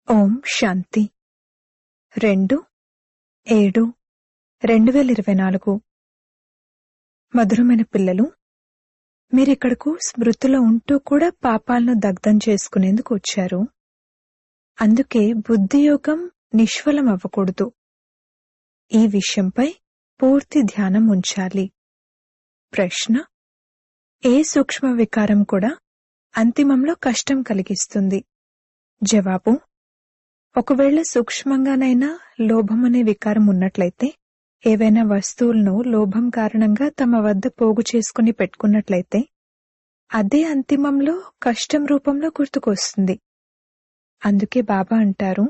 ఓం శాంతి 2/7/2024 మధురమైన పిల్లలు, మీరిక్కడకు స్మృతిలో ఉంటూ కూడా పాపాలను దగ్ధం చేసుకునేందుకు వచ్చారు. అందుకే బుద్ధియోగం నిష్ఫలం అవ్వకూడదు. ఈ విషయంపై పూర్తి ధ్యానం ఉంచాలి. ప్రశ్న: ఏ సూక్ష్మ వికారం కూడా అంతిమంలో కష్టం కలిగిస్తుంది? జవాబు: ఒకవేళ సూక్ష్మంగానైనా లోభమనే వికారం ఉన్నట్లయితే, ఏవైనా వస్తువులను లోభం కారణంగా తమ వద్ద పోగు చేసుకుని పెట్టుకున్నట్లయితే, అదే అంతిమంలో కష్టం రూపంలో గుర్తుకొస్తుంది. అందుకే బాబా అంటారు,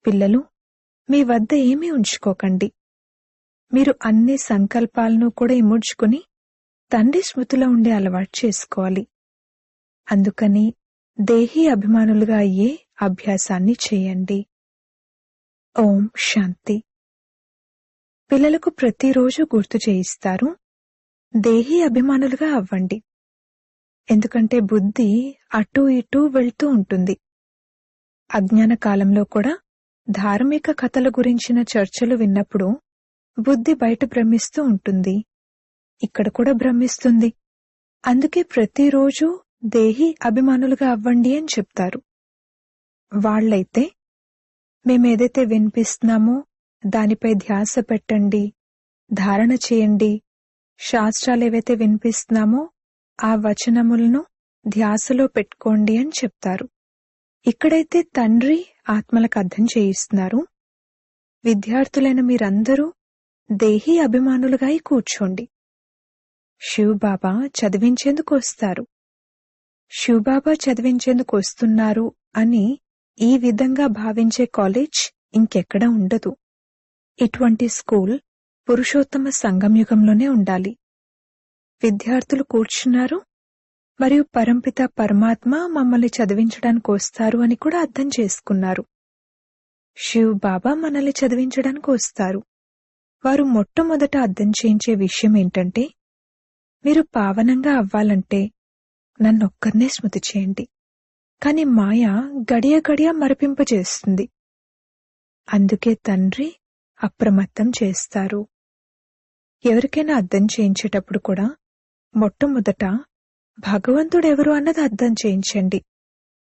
పిల్లలు, మీ వద్ద ఏమీ ఉంచుకోకండి. మీరు అన్ని సంకల్పాలను కూడా ఇముడ్చుకుని తండ్రి స్మృతిలో ఉండే అలవాటు చేసుకోవాలి. అందుకని దేహీ అభిమానులుగా అయ్యే అభ్యాసాన్ని చేయండి. ఓం శాంతి. పిల్లలకు ప్రతిరోజు గుర్తు చేయిస్తారు, దేహీ అభిమానులుగా అవ్వండి. ఎందుకంటే బుద్ధి అటూ ఇటూ వెళ్తూ ఉంటుంది. అజ్ఞాన కాలంలో కూడా ధార్మిక కథల గురించిన చర్చలు విన్నప్పుడు బుద్ధి బయట భ్రమిస్తూ ఉంటుంది. ఇక్కడ కూడా భ్రమిస్తుంది. అందుకే ప్రతిరోజు దేహీ అభిమానులుగా అవ్వండి అని చెప్తారు. వాళ్ళైతే మేమేదైతే వినిపిస్తున్నామో దానిపై ధ్యాస పెట్టండి, ధారణ చేయండి. శాస్త్రాలేవైతే వినిపిస్తున్నామో ఆ వచనములను ధ్యాసలో పెట్టుకోండి అని చెప్తారు. ఇక్కడైతే తండ్రి ఆత్మలకు అర్థం చేయిస్తున్నారు, విద్యార్థులైన మీరందరూ దేహీ అభిమానులుగా కూర్చోండి. శివబాబా చదివించేందుకు వస్తారు. శివబాబా చదివించేందుకు వస్తున్నారు అని ఈ విధంగా భావించే కాలేజ్ ఇంకెక్కడా ఉండదు. ఇటువంటి స్కూల్ పురుషోత్తమ సంగమయుగంలోనే ఉండాలి. విద్యార్థులు కూర్చున్నారు మరియు పరంపిత పరమాత్మ మమ్మల్ని చదివించడానికి వస్తారు అని కూడా అర్థం చేసుకున్నారు. శివ్ బాబా మనల్ని చదివించడానికి వస్తారు. వారు మొట్టమొదట అర్థం చేయించే విషయం ఏంటంటే, మీరు పావనంగా అవ్వాలంటే నన్నొక్కర్నే స్మృతి చేయండి. కాని మాయ గడియ గడియ మరిపింపజేస్తుంది. అందుకే తండ్రి అప్రమత్తం చేస్తారు. ఎవరికైనా అర్థం చేయించేటప్పుడు కూడా మొట్టమొదట భగవంతుడెవరు అన్నది అర్థం చేయించండి.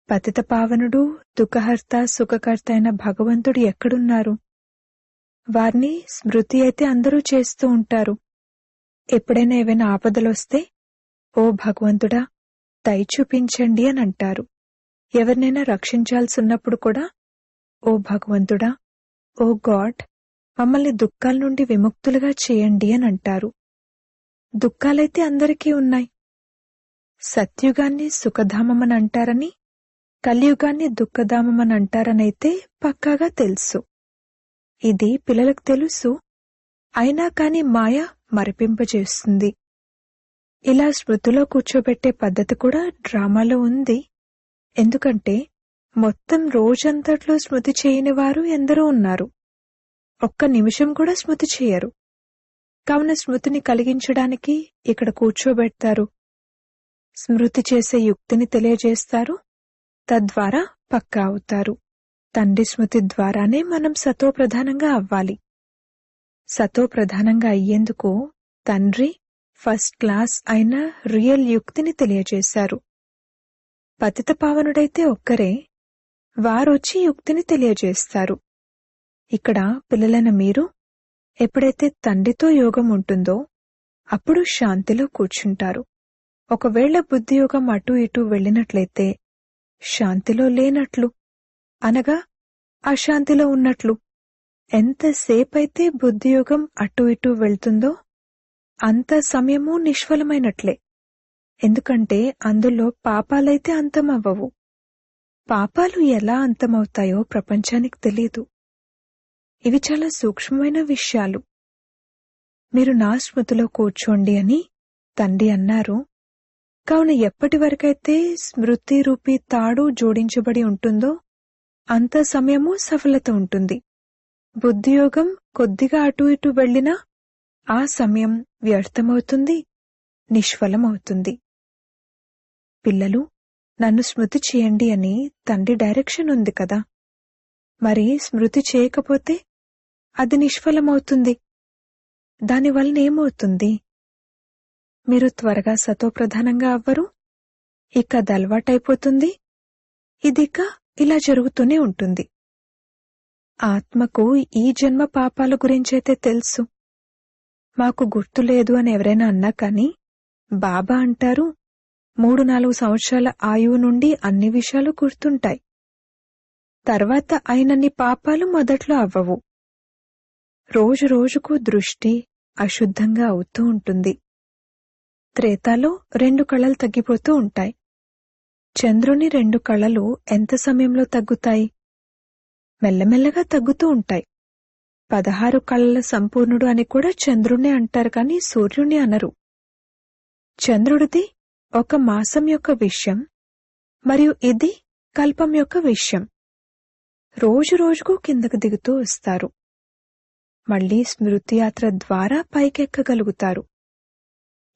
పతిత పావనుడు, దుఃఖహర్త, సుఖకర్త అయిన భగవంతుడు ఎక్కడున్నారు? వారిని స్మృతి అయితే అందరూ చేస్తూ ఉంటారు. ఎప్పుడైనా ఏవైనా ఆపదలొస్తే ఓ భగవంతుడా దయ చూపించండి అని అంటారు. ఎవరినైనా రక్షించాల్సిన్నప్పుడు కూడా ఓ భగవంతుడా, ఓ గాడ్, మమ్మల్ని దుఃఖాల నుండి విముక్తులుగా చేయండి అని అంటారు. దుఃఖాలైతే అందరికీ ఉన్నాయి. సత్యుగాన్ని సుఖధామమని అంటారని, కలియుగాన్ని దుఃఖధామమని అంటారనైతే పక్కాగా తెలుసు. ఇది పిల్లలకు తెలుసు. అయినా కాని మాయ మరిపింపజేస్తుంది. ఇలా స్మృతిలో కూర్చోబెట్టే పద్ధతి కూడా డ్రామాలో ఉంది. ఎందుకంటే మొత్తం రోజంతట్లో స్మృతి చేయని వారు ఎందరో ఉన్నారు. ఒక్క నిమిషం కూడా స్మృతి చేయరు. కావున స్మృతిని కలిగించడానికి ఇక్కడ కూర్చోబెడతారు. స్మృతి చేసే యుక్తిని తెలియజేస్తారు. తద్వారా పక్కా అవుతారు. తండ్రి స్మృతి ద్వారానే మనం సతోప్రధానంగా అవ్వాలి. సతోప్రధానంగా అయ్యేందుకు తండ్రి ఫస్ట్ క్లాస్ అయిన రియల్ యుక్తిని తెలియజేశారు. పతిత పావనుడైతే ఒక్కరే, వారొచ్చి యుక్తిని తెలియజేస్తారు. ఇక్కడ పిల్లలైన మీరు ఎప్పుడైతే తండ్రితో యోగం ఉంటుందో అప్పుడు శాంతిలో కూర్చుంటారు. ఒకవేళ బుద్ధియోగం అటూ ఇటూ వెళ్ళినట్లయితే శాంతిలో లేనట్లు, అనగా అశాంతిలో ఉన్నట్లు. ఎంతసేపైతే బుద్ధియోగం అటూ ఇటూ వెళ్తుందో అంత సమయము నిష్ఫలమైనట్లే. ఎందుకంటే అందులో పాపాలైతే అంతమవ్వవు. పాపాలు ఎలా అంతమవుతాయో ప్రపంచానికి తెలీదు. ఇవి చాలా సూక్ష్మమైన విషయాలు. మీరు నా స్మృతిలో కూర్చోండి అని తండ్రి అన్నారు. కావున ఎప్పటి వరకైతే స్మృతి రూపీ తాడు జోడించబడి ఉంటుందో అంత సమయము సఫలత ఉంటుంది. బుద్ధియోగం కొద్దిగా అటూ ఇటూ వెళ్ళినా ఆ సమయం వ్యర్థమవుతుంది, నిష్ఫలమవుతుంది. పిల్లలు, నన్ను స్మృతి చేయండి అని తండ్రి డైరెక్షన్ ఉంది కదా. మరి స్మృతి చేయకపోతే అది నిష్ఫలమవుతుంది. దానివల్ల ఏమవుతుంది? మీరు త్వరగా సతోప్రధానంగా అవ్వరు. ఇక అది అలవాటైపోతుంది. ఇదిక ఇలా జరుగుతూనే ఉంటుంది. ఆత్మకు ఈ జన్మ పాపాల గురించైతే తెలుసు. మాకు గుర్తులేదు అని ఎవరైనా అన్నా కాని బాబా అంటారు, 3-4 సంవత్సరాల ఆయువు నుండి అన్ని విషయాలు గుర్తుంటాయి. తర్వాత అయినన్ని పాపాలు మొదట్లో అవ్వవు. రోజురోజుకు దృష్టి అశుద్ధంగా అవుతూ ఉంటుంది. త్రేతాలో 2 కళలు తగ్గిపోతూ ఉంటాయి. చంద్రుని 2 కళలు ఎంత సమయంలో తగ్గుతాయి? మెల్లమెల్లగా తగ్గుతూ ఉంటాయి. 16 కళల సంపూర్ణుడు అని కూడా చంద్రుణ్ణి అంటారు కాని సూర్యుణ్ణి అనరు. చంద్రుడిది 1 మాసం యొక్క విషయం, మరియు ఇది కల్పం యొక్క విషయం. రోజురోజుకు కిందకు దిగుతూ వస్తారు. మళ్లీ స్మృతి యాత్ర ద్వారా పైకెక్కగలుగుతారు.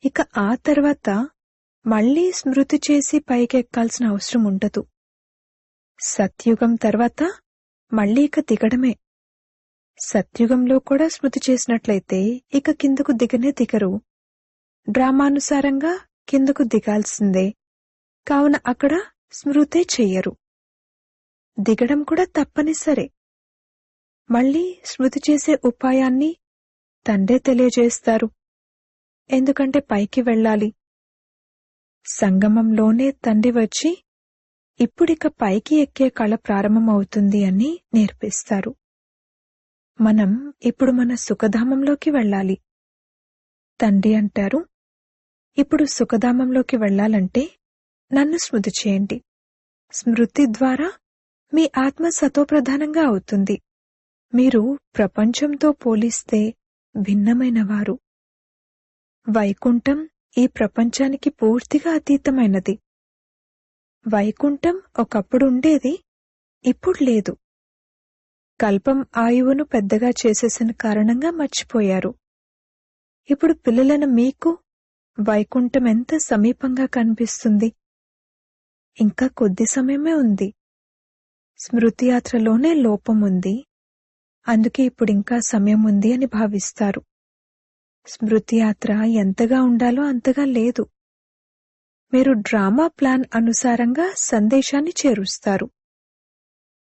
ఇక ఆ తర్వాత మళ్లీ స్మృతి చేసి పైకెక్కాల్సిన అవసరం ఉండదు. సత్యుగం తర్వాత మళ్లీ ఇక దిగడమే. సత్యుగంలో కూడా స్మృతి చేసినట్లయితే ఇక కిందకు దిగనే దిగరు. డ్రామానుసారంగా కిందకు దిగాల్సిందే. కావున అక్కడ స్మృతే చెయ్యరు. దిగడం కూడా తప్పనిసరే. మళ్లీ స్మృతి చేసే ఉపాయాన్ని తండ్రే తెలియజేస్తారు. ఎందుకంటే పైకి వెళ్ళాలి. సంగమంలోనే తండ్రి వచ్చి ఇప్పుడిక పైకి ఎక్కే కళ ప్రారంభమవుతుంది అని నేర్పిస్తారు. మనం ఇప్పుడు మన సుఖధామంలోకి వెళ్ళాలి. తండ్రి అంటారు, ఇప్పుడు సుఖధామంలోకి వెళ్లాలంటే నన్ను స్మృతి చేయండి. స్మృతి ద్వారా మీ ఆత్మ సతోప్రధానంగా అవుతుంది. మీరు ప్రపంచంతో పోలిస్తే భిన్నమైనవారు. వైకుంఠం ఈ ప్రపంచానికి పూర్తిగా అతీతమైనది. వైకుంఠం ఒకప్పుడు ఉండేది, ఇప్పుడు లేదు. కల్పం ఆయువును పెద్దగా చేసేసిన కారణంగా మర్చిపోయారు. ఇప్పుడు పిల్లలైన మీకు వైకుంఠం ఎంత సమీపంగా కనిపిస్తుంది. ఇంకా కొద్ది సమయమే ఉంది. స్మృతి యాత్రలోనే లోపం ఉంది. అందుకే ఇప్పుడింకా సమయం ఉంది అని భావిస్తారు. స్మృతి యాత్ర ఎంతగా ఉండాలో అంతగా లేదు. మీరు డ్రామా ప్లాన్ అనుసారంగా సందేశాన్ని చేరుస్తారు.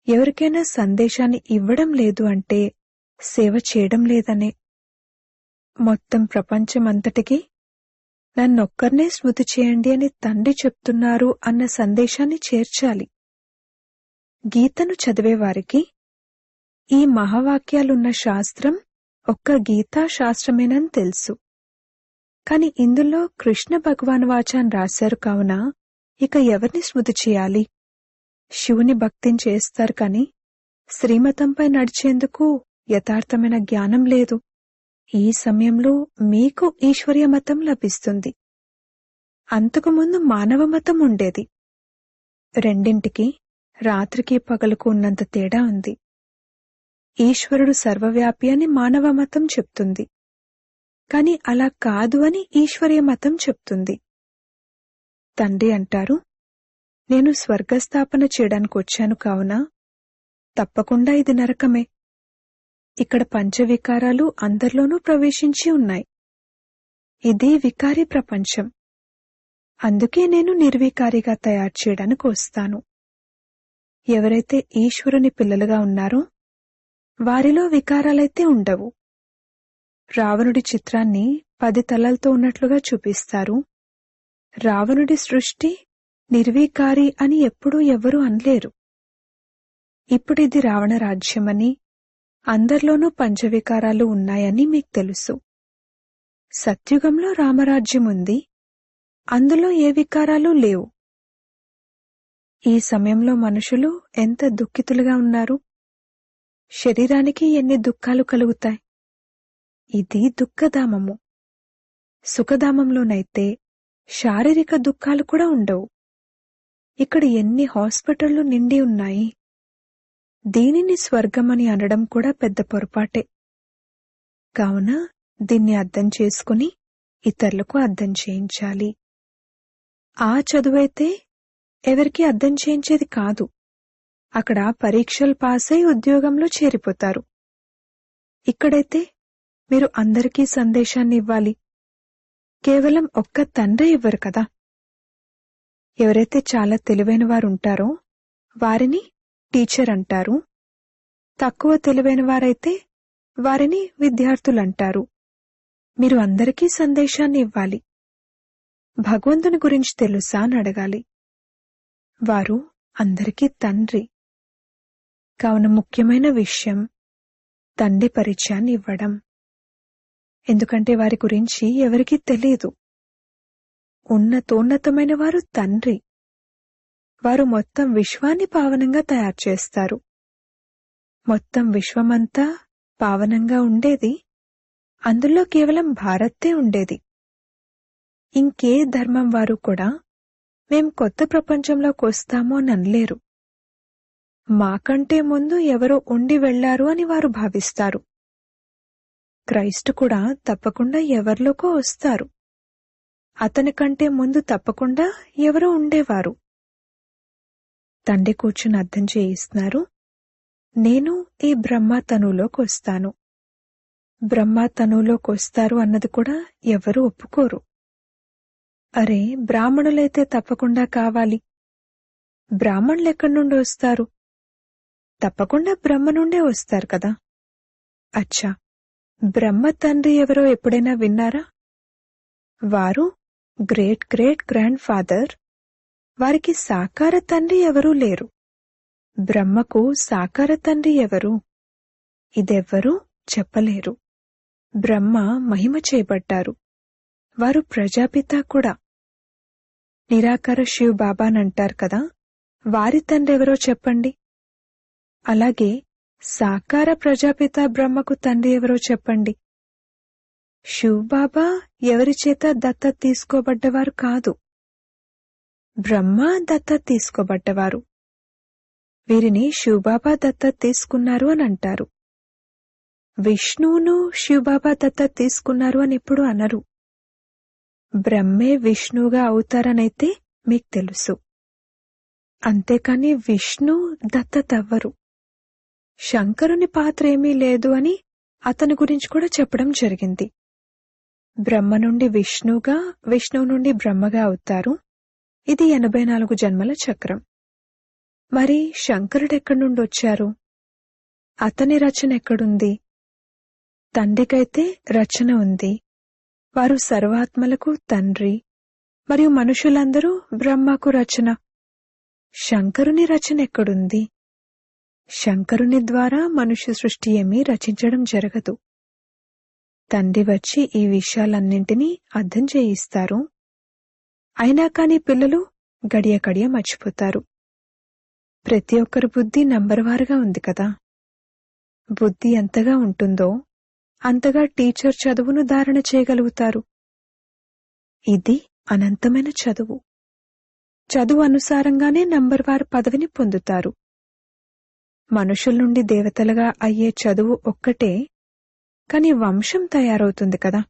ఎవరికైనా సందేశాన్ని ఇవ్వడం లేదు అంటే సేవ చేయడం లేదనే. మొత్తం ప్రపంచమంతటికీ నన్నొక్కర్నే స్మృతి చేయండి అని తండ్రి చెప్తున్నారు అన్న సందేశాన్ని చేర్చాలి. గీతను చదివేవారికి ఈ మహావాక్యాలున్న శాస్త్రం ఒక్క గీతా శాస్త్రమేనని తెలుసు. కాని ఇందులో కృష్ణ భగవాన్ వాచాన్ రాశారు కావున ఇక ఎవరిని స్మృతి చేయాలి? శివుని భక్తిని చేస్తారు కాని శ్రీమతంపై నడిచేందుకు యథార్థమైన జ్ఞానం లేదు. ఈ సమయంలో మీకు ఈశ్వర్య మతం లభిస్తుంది. అంతకుముందు మానవ మతం ఉండేది. రెండింటికి రాత్రికి పగలుకు ఉన్నంత తేడా ఉంది. ఈశ్వరుడు సర్వవ్యాపి అని మానవ మతం చెప్తుంది. కాని అలా కాదు అని ఈశ్వర్య మతం చెప్తుంది. తండ్రి అంటారు, నేను స్వర్గస్థాపన చేయడానికి వచ్చాను కావున తప్పకుండా ఇది నరకమే. ఇక్కడ పంచవికారాలు అందరిలోనూ ప్రవేశించి ఉన్నాయి. ఇది వికారీ ప్రపంచం. అందుకే నేను నిర్వికారిగా తయారు చేయడానికి వస్తాను. ఎవరైతే ఈశ్వరుని పిల్లలుగా ఉన్నారో వారిలో వికారాలైతే ఉండవు. రావణుడి చిత్రాన్ని 10 తలలతో ఉన్నట్లుగా చూపిస్తారు. రావణుడి సృష్టి నిర్వికారి అని ఎప్పుడూ ఎవ్వరూ అనలేరు. ఇప్పుడిది రావణ రాజ్యమని, అందరిలోనూ పంచవికారాలు ఉన్నాయని మీకు తెలుసు. సత్యుగంలో రామరాజ్యం ఉంది. అందులో ఏ వికారాలు లేవు. ఈ సమయంలో మనుషులు ఎంత దుఃఖితులుగా ఉన్నారు. శరీరానికి ఎన్ని దుఃఖాలు కలుగుతాయి. ఇది దుఃఖధామము. సుఖధామంలోనైతే శారీరక దుఃఖాలు కూడా ఉండవు. ఇక్కడ ఎన్ని హాస్పిటళ్లు నిండి ఉన్నాయి. దీనిని స్వర్గమని అనడం కూడా పెద్ద పొరపాటే. కావున దీన్ని అర్థం చేసుకుని ఇతరులకు అర్థం చేయించాలి. ఆ చదువైతే ఎవరికీ అర్థం చేయించేది కాదు. అక్కడ పరీక్షలు పాస్ అయి ఉద్యోగంలో చేరిపోతారు. ఇక్కడైతే మీరు అందరికీ సందేశాన్ని ఇవ్వాలి. కేవలం ఒక్క తండ్రి ఇవ్వరు కదా. ఎవరైతే చాలా తెలివైన వారు ఉంటారో వారిని టీచర్ అంటారు. తక్కువ తెలివైన వారైతే వారిని విద్యార్థులంటారు. మీరు అందరికీ సందేశాన్ని ఇవ్వాలి. భగవంతుని గురించి తెలుసా అని అడగాలి. వారు అందరికీ తండ్రి. కావున ముఖ్యమైన విషయం తండ్రి పరిచయాన్ని ఇవ్వడం. ఎందుకంటే వారి గురించి ఎవరికీ తెలియదు. ఉన్నతోన్నతమైన వారు తండ్రి. వారు మొత్తం విశ్వాన్ని పావనంగా తయారు చేస్తారు. మొత్తం విశ్వమంతా పావనంగా ఉండేది అందులో కేవలం భారతే ఉండేది. ఇంకే ధర్మం వారు కూడా మేం కొత్త ప్రపంచంలోకి వస్తాము అని అనలేరు. మాకంటే ముందు ఎవరో ఉండి వెళ్లారు అని వారు భావిస్తారు. క్రైస్తు కూడా తప్పకుండా ఎవరిలోకో వస్తారు. అతని కంటే ముందు తప్పకుండా ఎవరో ఉండేవారు. తండ్రి కూర్చుని అర్థం చేయిస్తున్నారు. నేను ఈ బ్రహ్మ తనువులోకి వస్తాను. బ్రహ్మ తనువులోకి వస్తారు అన్నది కూడా ఎవరూ ఒప్పుకోరు. అరే, బ్రాహ్మణులైతే తప్పకుండా కావాలి. బ్రాహ్మణులు ఎక్కడి నుండి వస్తారు? తప్పకుండా బ్రహ్మ నుండే వస్తారు కదా. అచ్చా, బ్రహ్మ తండ్రి ఎవరో ఎప్పుడైనా విన్నారా? వారు గ్రేట్ గ్రేట్ గ్రాండ్ ఫాదర్. వారికి సాకార తండ్రి ఎవరూ లేరు. బ్రహ్మకు సాకార తండ్రి ఎవరు? ఇదెవ్వరూ చెప్పలేరు. బ్రహ్మ మహిమ చేయబడ్డారు. వారు ప్రజాపిత కూడా. నిరాకార శివ్ బాబానంటారు కదా, వారి తండ్రి ఎవరో చెప్పండి. అలాగే సాకార ప్రజాపిత బ్రహ్మకు తండ్రి ఎవరో చెప్పండి. శివ్ బాబా ఎవరి చేత దత్తత తీసుకోబడ్డవారు కాదు. బ్రహ్మ దత్తత తీసుకోబడ్డవారు. వీరిని శివబాబా దత్తత తీసుకున్నారు అని అంటారు. విష్ణువును శివబాబా దత్తత తీసుకున్నారు అని ఎప్పుడు అనరు. బ్రహ్మే విష్ణువుగా అవుతారనైతే మీకు తెలుసు. అంతేకాని విష్ణు దత్తత అవ్వరు. శంకరుని పాత్ర ఏమీ లేదు అని అతని గురించి కూడా చెప్పడం జరిగింది. బ్రహ్మ నుండి విష్ణువుగా, విష్ణువు నుండి బ్రహ్మగా అవుతారు. ఇది 84 జన్మల చక్రం. మరి శంకరుడెక్కడి నుండి వచ్చారు? అతని రచన ఎక్కడుంది? తండ్రికైతే రచన ఉంది. వారు సర్వాత్మలకు తండ్రి, మరియు మనుషులందరూ బ్రహ్మకు రచన. శంకరుని రచన ఎక్కడుంది? శంకరుని ద్వారా మనుష్య సృష్టి ఏమీ రచించడం జరగదు. తండ్రి వచ్చి ఈ విషయాలన్నింటినీ అర్థం చేయిస్తారు. అయినా కాని పిల్లలు గడియ గడియ మర్చిపోతారు. ప్రతి ఒక్కరి బుద్ధి నంబర్వారుగా ఉంది కదా. బుద్ధి ఎంతగా ఉంటుందో అంతగా టీచర్ చదువును ధారణ చేయగలుగుతారు. ఇది అనంతమైన చదువు. చదువు అనుసారంగానే నంబర్వారు పదవిని పొందుతారు. మనుషుల నుండి దేవతలుగా అయ్యే చదువు ఒక్కటే, కాని వంశం తయారవుతుంది కదా.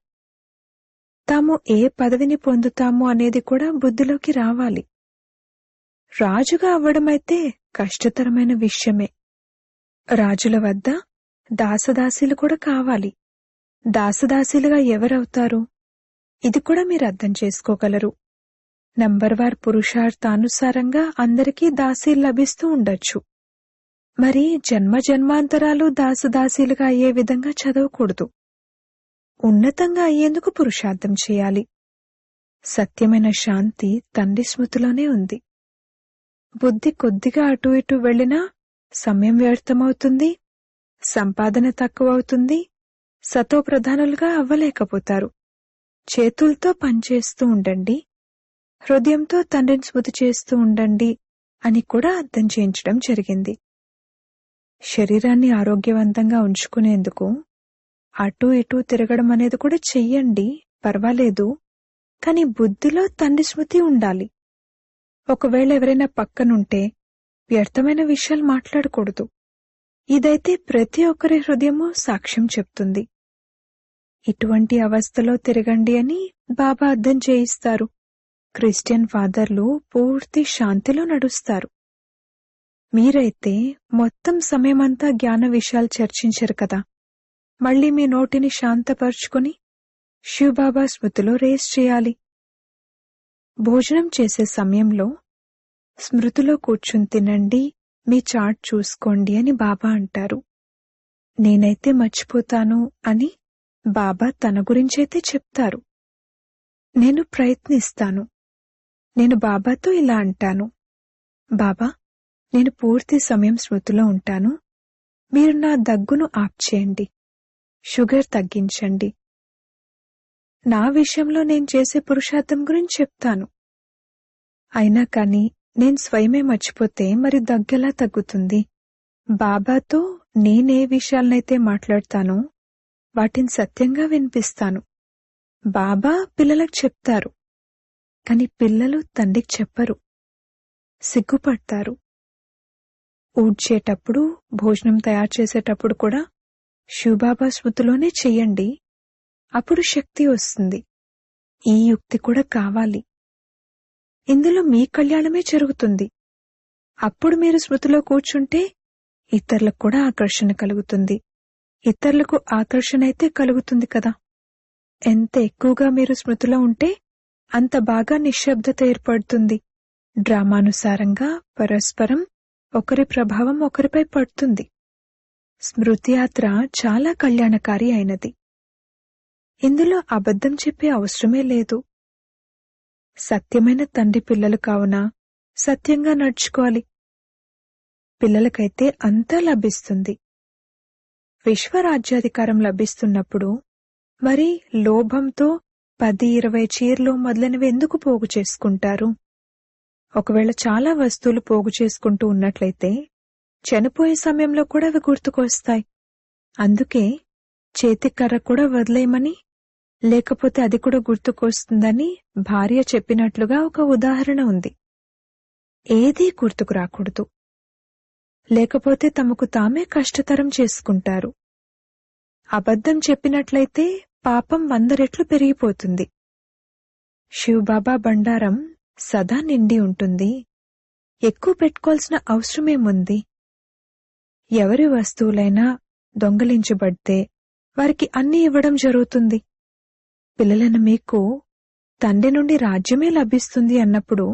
తాము ఏ పదవిని పొందుతాము అనేది కూడా బుద్ధిలోకి రావాలి. రాజుగా అవ్వడమైతే కష్టతరమైన విషయమే. రాజుల వద్ద దాసదాసీలు కూడా కావాలి. దాసదాసీలుగా ఎవరవుతారు? ఇది కూడా మీరు అర్థం చేసుకోగలరు. నంబర్వార్ పురుషార్థానుసారంగా అందరికీ దాసీలు లభిస్తూ ఉండొచ్చు. మరి జన్మ జన్మాంతరాలు దాసదాసీలుగా అయ్యే విధంగా చదవకూడదు. ఉన్నతంగా అయ్యేందుకు పురుషార్థం చేయాలి. సత్యమైన శాంతి తండ్రి స్మృతిలోనే ఉంది. బుద్ధి కొద్దిగా అటు ఇటు వెళ్లినా సమయం వ్యర్థమవుతుంది, సంపాదన తక్కువవుతుంది, సతోప్రధానులుగా అవ్వలేకపోతారు. చేతులతో పనిచేస్తూ ఉండండి, హృదయంతో తండ్రిని స్మృతి చేస్తూ ఉండండి అని కూడా అర్థం చేయించడం జరిగింది. శరీరాన్ని ఆరోగ్యవంతంగా ఉంచుకునేందుకు అటూ ఇటూ తిరగడం అనేది కూడా చెయ్యండి, పర్వాలేదు. కాని బుద్ధిలో తండ్రి స్మృతి ఉండాలి. ఒకవేళ ఎవరైనా పక్కనుంటే వ్యర్థమైన విషయాలు మాట్లాడకూడదు. ఇదైతే ప్రతి ఒక్కరి హృదయము సాక్ష్యం చెప్తుంది. ఇటువంటి అవస్థలో తిరగండి అని బాబా అర్థం చేయిస్తారు. క్రిస్టియన్ ఫాదర్లు పూర్తి శాంతిలో నడుస్తారు. మీరైతే మొత్తం సమయమంతా జ్ఞాన విషయాలు చర్చించరు కదా. మళ్ళీ మీ నోటిని శాంతపరుచుకుని శివబాబా స్మృతిలో రేస్ చేయాలి. భోజనం చేసే సమయంలో స్మృతిలో కూర్చుని తినండి, మీ చాట్ చూసుకోండి అని బాబా అంటారు. నేనైతే మర్చిపోతాను అని బాబా తన గురించైతే చెప్తారు. నేను ప్రయత్నిస్తాను. నేను బాబాతో ఇలా అంటాను, బాబా, నేను పూర్తి సమయం స్మృతిలో ఉంటాను. మీరు నా దగ్గును ఆప్ చేయండి, షుగర్ తగ్గించండి. నా విషయంలో నేను చేసే పురుషార్థం గురించి చెప్తాను. అయినా కానీ నేను స్వయమే మర్చిపోతే మరి దగ్గెలా తగ్గుతుంది? బాబాతో నేనే విషయాలనైతే మాట్లాడతానో వాటిని సత్యంగా వినిపిస్తాను. బాబా పిల్లలకు చెప్తారు, కాని పిల్లలు తండ్రికి చెప్పరు, సిగ్గుపడతారు. ఊడ్చేటప్పుడు, భోజనం తయారు చేసేటప్పుడు కూడా శివబాబా స్మృతిలోనే చెయ్యండి. అప్పుడు శక్తి వస్తుంది. ఈ యుక్తి కూడా కావాలి. ఇందులో మీ కళ్యాణమే జరుగుతుంది. అప్పుడు మీరు స్మృతిలో కూర్చుంటే ఇతరులకు కూడా ఆకర్షణ కలుగుతుంది. ఇతరులకు ఆకర్షణ అయితే కలుగుతుంది కదా. ఎంత ఎక్కువగా మీరు స్మృతిలో ఉంటే అంత బాగా నిశ్శబ్దత ఏర్పడుతుంది. డ్రామానుసారంగా పరస్పరం ఒకరి ప్రభావం ఒకరిపై పడుతుంది. స్మృతి యాత్ర చాలా కళ్యాణకారి అయినది. ఇందులో అబద్ధం చెప్పే అవసరమే లేదు. సత్యమైన తండ్రి పిల్లలు కావున సత్యంగా నడుచుకోవాలి. పిల్లలకైతే అంతా లభిస్తుంది. విశ్వరాజ్యాధికారం లభిస్తున్నప్పుడు మరి లోభంతో 10-20 చీరలు మొదలైనవి ఎందుకు పోగు చేసుకుంటారు? ఒకవేళ చాలా వస్తువులు పోగు చేసుకుంటూ ఉన్నట్లయితే చనిపోయే సమయంలో కూడా అవి గుర్తుకొస్తాయి. అందుకే చేతికర్ర కూడా వదిలేయమని, లేకపోతే అది కూడా గుర్తుకొస్తుందని భార్య చెప్పినట్లుగా ఒక ఉదాహరణ ఉంది. ఏదీ గుర్తుకు రాకూడదు, లేకపోతే తమకు తామే కష్టతరం చేసుకుంటారు. అబద్ధం చెప్పినట్లయితే పాపం 100 రెట్లు పెరిగిపోతుంది. శివబాబా బండారం సదా నిండి ఉంటుంది. ఎక్కువ పెట్టుకోవాల్సిన అవసరమేముంది? ఎవరి వస్తువులైనా దొంగలించబడితే వారికి అన్నీ ఇవ్వడం జరుగుతుంది. పిల్లలను మీకు తండ్రి నుండి రాజ్యమే లభిస్తుంది అన్నప్పుడు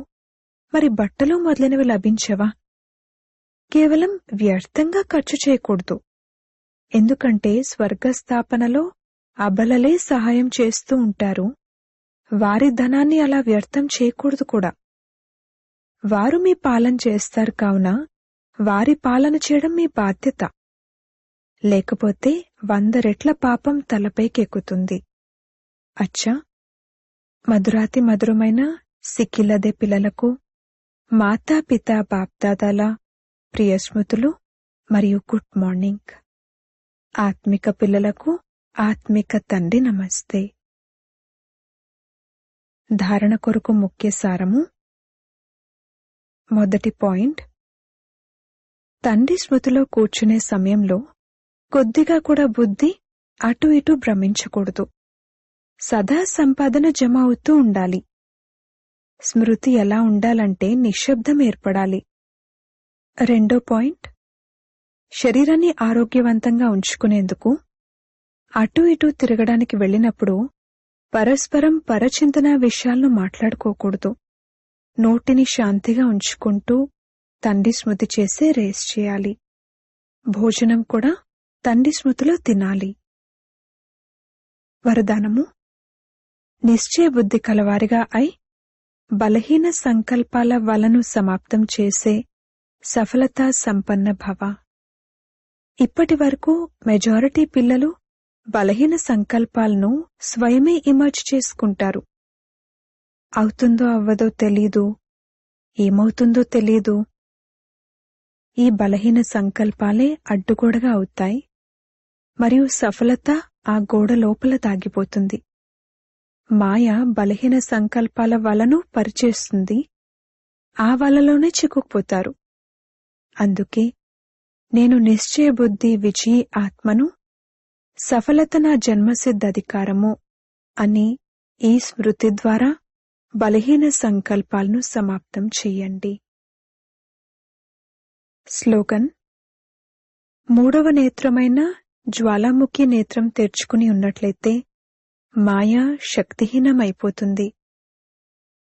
మరి బట్టలు మొదలైనవి లభించవా? కేవలం వ్యర్థంగా ఖర్చు చేయకూడదు. ఎందుకంటే స్వర్గస్థాపనలో అబలలే సహాయం చేస్తూ ఉంటారు. వారి ధనాన్ని అలా వ్యర్థం చేయకూడదు కూడా. వారు మీ పాలన చేస్తారు కావున వారి పాలన చేయడం మీ బాధ్యత. లేకపోతే 100 రెట్ల పాపం తలపైకెక్కుతుంది. అచ్చా, మధురాతి మధురమైన సిక్కిలదే పిల్లలకు మాతాపితా బాప్దాదాల ప్రియ స్మృతులు మరియు గుడ్ మార్నింగ్. ఆత్మిక పిల్లలకు ఆత్మిక తండ్రి నమస్తే. ధారణ కొరకు ముఖ్య సారము. మొదటి పాయింట్, తండ్రి స్మృతిలో కూర్చునే సమయంలో కొద్దిగా కూడా బుద్ధి అటు ఇటు భ్రమించకూడదు. సదా సంపాదన జమ అవుతూ ఉండాలి. స్మృతి ఎలా ఉండాలంటే నిశ్శబ్దం ఏర్పడాలి. రెండో పాయింట్, శరీరాన్ని ఆరోగ్యవంతంగా ఉంచుకునేందుకు అటు ఇటు తిరగడానికి వెళ్ళినప్పుడు పరస్పరం పరచింతన విషయాలను మాట్లాడుకోకూడదు. నోటిని శాంతిగా ఉంచుకుంటూ తండ్రి స్మృతి చేసే రేస్ చేయాలి. భోజనం కూడా తండ్రి స్మృతిలో తినాలి. వరదానము. నిశ్చయ బుద్ధి కలవారిగా అయి బలహీన సంకల్పాల వలను సమాప్తం చేసే సఫలతా సంపన్న భవ. ఇప్పటి వరకు మెజారిటీ పిల్లలు బలహీన సంకల్పాలను స్వయమే ఇమర్జ్ చేసుకుంటారు. అవుతుందో అవ్వదో తెలీదు, ఏమవుతుందో తెలీదు. ఈ బలహీన సంకల్పాలే అడ్డుగోడగా అవుతాయి మరియు సఫలత ఆ గోడ లోపల దాగిపోతుంది. మాయ బలహీన సంకల్పాల వలను పరిచేస్తుంది. ఆ వలలోనే చిక్కుకుపోతారు. అందుకే నేను నిశ్చయ బుద్ధి విజయీ ఆత్మను, సఫలత నా జన్మసిద్ధ అధికారము అని ఈ స్మృతి ద్వారా బలహీన సంకల్పాలను సమాప్తం చెయ్యండి. స్లోగన్: మూడవ నేత్రమైన జ్వాలాముఖి నేత్రం తెరుచుకుని ఉన్నట్లయితే మాయ శక్తిహీనమైపోతుంది.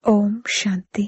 ఓం శాంతి.